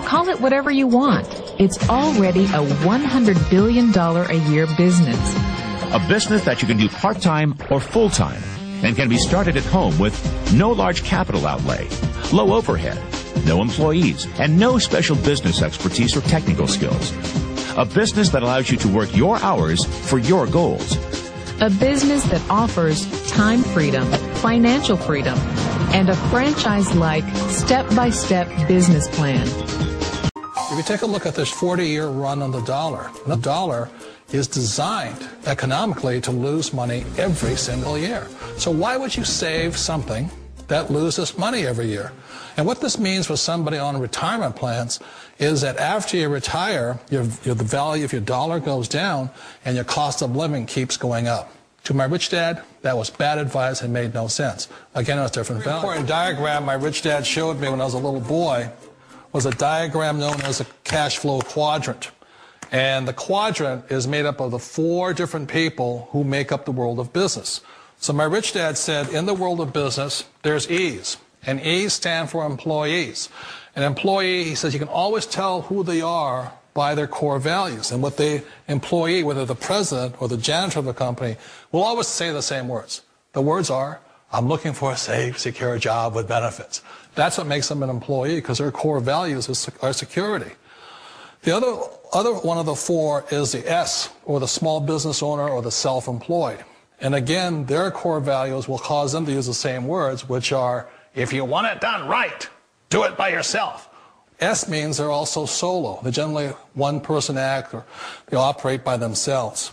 Call it whatever you want. It's already a $100 billion a year business. A business that you can do part-time or full-time and can be started at home with no large capital outlay, low overhead, no employees, and no special business expertise or technical skills. A business that allows you to work your hours for your goals. A business that offers time freedom, financial freedom, and a franchise-like, step-by-step business plan. If you take a look at this 40-year run on the dollar is designed economically to lose money every single year. So why would you save something that loses money every year? And what this means for somebody on retirement plans is that after you retire, the value of your dollar goes down and your cost of living keeps going up. To my rich dad, that was bad advice and made no sense. Again, it was different value. An important diagram my rich dad showed me when I was a little boy was a diagram known as a cash flow quadrant. And the quadrant is made up of the 4 different people who make up the world of business. So my rich dad said, in the world of business, there's E's. And E's stand for employees. An employee, he says, you can always tell who they are by their core values. And what the employee, whether the president or the janitor of the company, will always say the same words. The words are, I'm looking for a safe, secure job with benefits. That's what makes them an employee, because their core values are security. The other one of the 4 is the S, or the small business owner or the self-employed. And again, their core values will cause them to use the same words, which are, if you want it done right, do it by yourself. S means they're also solo. They're generally one-person act, or they operate by themselves.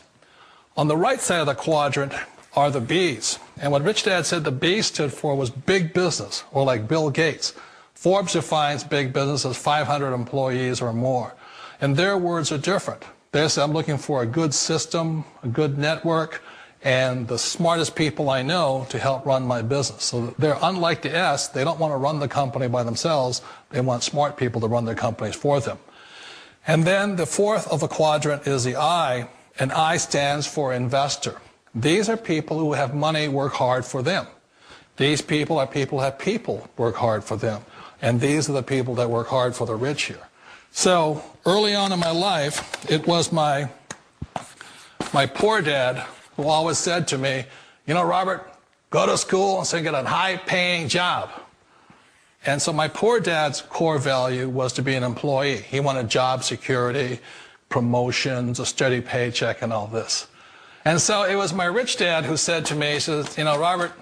On the right side of the quadrant are the B's. And what Rich Dad said the B stood for was big business, or like Bill Gates. Forbes defines big business as 500 employees or more. And their words are different. They say, I'm looking for a good system, a good network, and the smartest people I know to help run my business. So they're unlike the S. They don't want to run the company by themselves. They want smart people to run their companies for them. And then the 4th of the quadrant is the I, and I stands for investor. These are people who have money work hard for them. These people are people who have people work hard for them. And these are the people that work hard for the rich here. So early on in my life, it was my poor dad who always said to me, you know, Robert, go to school and so get a high-paying job. And so my poor dad's core value was to be an employee. He wanted job security, promotions, a steady paycheck, and all this. And so it was my rich dad who said to me, he says, you know, Robert,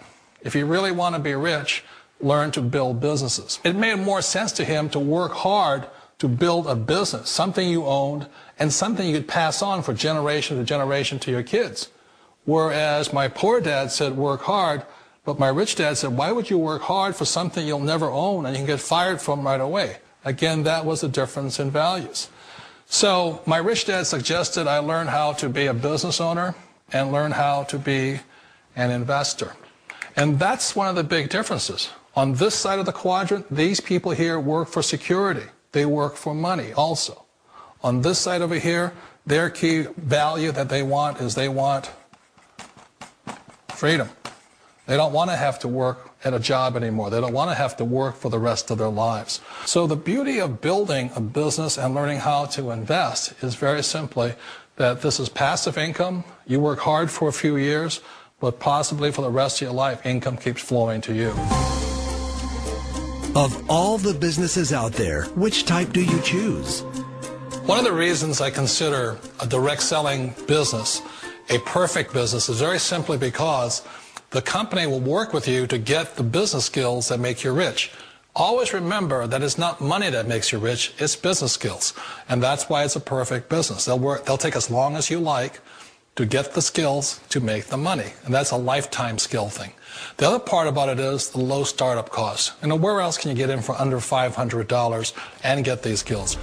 if you really want to be rich, learn to build businesses. It made more sense to him to work hard to build a business, something you owned, and something you could pass on for generation to generation to your kids. Whereas my poor dad said work hard, but my rich dad said, why would you work hard for something you'll never own and you can get fired from right away? Again, that was the difference in values. So my rich dad suggested I learn how to be a business owner and learn how to be an investor. And that's one of the big differences. On this side of the quadrant, these people here work for security. They work for money also. On this side over here, their key value that they want is they want freedom. They don't want to have to work at a job anymore. They don't want to have to work for the rest of their lives. So the beauty of building a business and learning how to invest is very simply that this is passive income. You work hard for a few years, but possibly for the rest of your life, income keeps flowing to you. Of all the businesses out there, which type do you choose? One of the reasons I consider a direct selling business a perfect business is very simply because the company will work with you to get the business skills that make you rich. Always remember that it's not money that makes you rich, it's business skills. And that's why it's a perfect business. They'll take as long as you like to get the skills to make the money. And that's a lifetime skill thing. The other part about it is the low startup cost. You know, where else can you get in for under $500 and get these skills?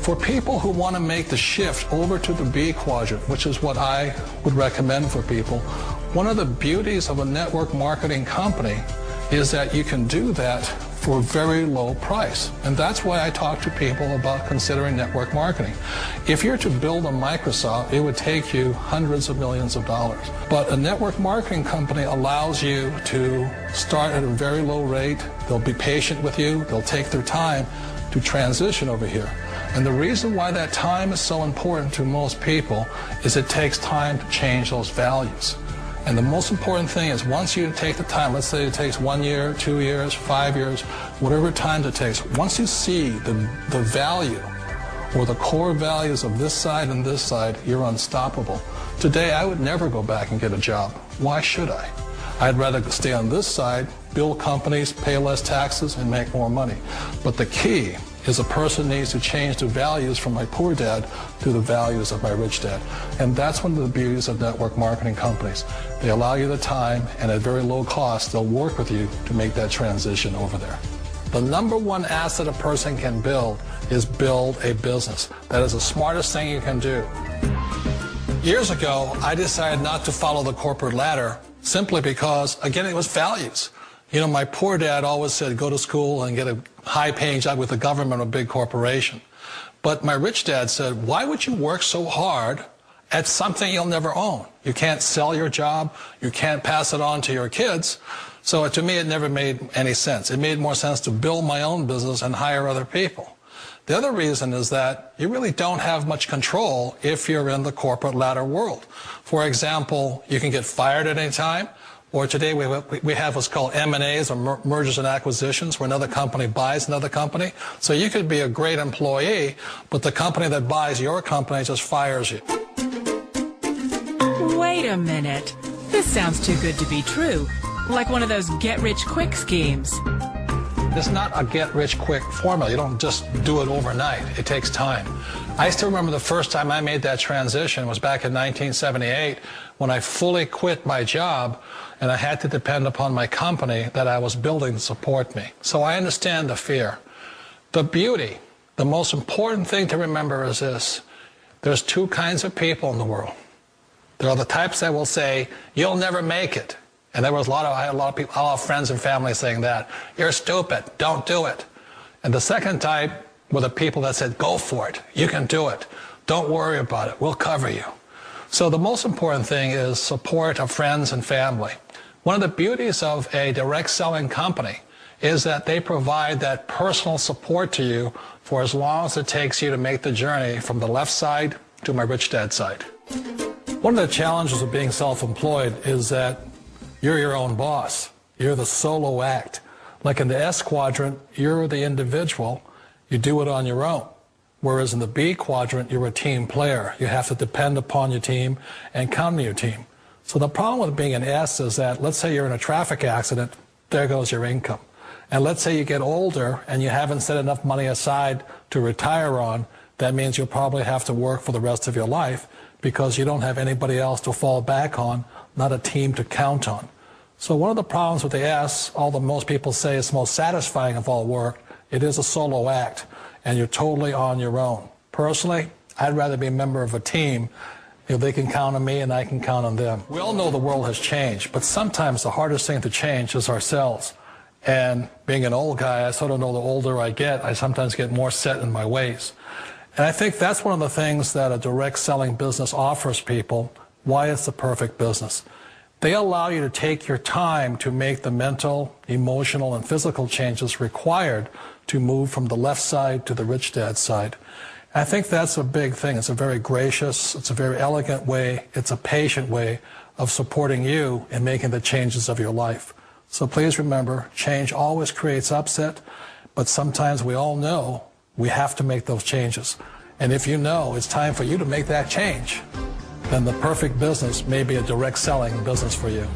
For people who want to make the shift over to the B quadrant, which is what I would recommend for people, one of the beauties of a network marketing company is that you can do that for a very low price. And that's why I talk to people about considering network marketing. If you're to build a Microsoft, it would take you hundreds of millions of dollars. But a network marketing company allows you to start at a very low rate. They'll be patient with you. They'll take their time. to transition over here. And the reason why that time is so important to most people is it takes time to change those values. And the most important thing is once you take the time, let's say it takes 1 year, 2 years, 5 years, whatever time it takes, once you see the value or the core values of this side and this side, you're unstoppable. Today, I would never go back and get a job. Why should I? I'd rather stay on this side, build companies, pay less taxes, and make more money. But the key is a person needs to change the values from my poor dad to the values of my rich dad. And that's one of the beauties of network marketing companies. They allow you the time, and at very low cost, they'll work with you to make that transition over there. The number one asset a person can build is build a business. That is the smartest thing you can do. Years ago, I decided not to follow the corporate ladder simply because, again, it was values. You know, my poor dad always said, go to school and get a high-paying job with the government or a big corporation. But my rich dad said, why would you work so hard at something you'll never own? You can't sell your job. You can't pass it on to your kids. So to me, it never made any sense. It made more sense to build my own business and hire other people. The other reason is that you really don't have much control if you're in the corporate ladder world. For example, you can get fired at any time. Or today we have what's called M&As, or mergers and acquisitions, where another company buys another company. So you could be a great employee, but the company that buys your company just fires you. Wait a minute. This sounds too good to be true. Like one of those get-rich-quick schemes. It's not a get-rich-quick formula. You don't just do it overnight. It takes time. I still remember the first time I made that transition was back in 1978 when I fully quit my job and I had to depend upon my company that I was building to support me. So I understand the fear. The beauty, the most important thing to remember is this. There's two kinds of people in the world. There are the types that will say, you'll never make it. And there was I had a lot of people, a lot of friends and family saying that. You're stupid. Don't do it. And the second type were the people that said, go for it. You can do it. Don't worry about it. We'll cover you. So the most important thing is support of friends and family. One of the beauties of a direct selling company is that they provide that personal support to you for as long as it takes you to make the journey from the left side to my rich dad side. One of the challenges of being self-employed is that you're your own boss. You're the solo act. Like in the S quadrant, you're the individual. You do it on your own. Whereas in the B quadrant, you're a team player. You have to depend upon your team and count on your team. So the problem with being an S is that, let's say you're in a traffic accident, there goes your income. And let's say you get older and you haven't set enough money aside to retire on, that means you'll probably have to work for the rest of your life because you don't have anybody else to fall back on, not a team to count on. So one of the problems with the S, although most people say it's most satisfying of all work, it is a solo act, and you're totally on your own. Personally, I'd rather be a member of a team. If they can count on me and I can count on them. We all know the world has changed, but sometimes the hardest thing to change is ourselves. And being an old guy, I sort of know the older I get, I sometimes get more set in my ways. And I think that's one of the things that a direct selling business offers people, why it's the perfect business. They allow you to take your time to make the mental, emotional, and physical changes required to move from the left side to the rich dad side. I think that's a big thing. It's a very gracious, it's a very elegant way, it's a patient way of supporting you in making the changes of your life. So please remember, change always creates upset, but sometimes we all know we have to make those changes. And if you know it's time for you to make that change, then the perfect business may be a direct selling business for you.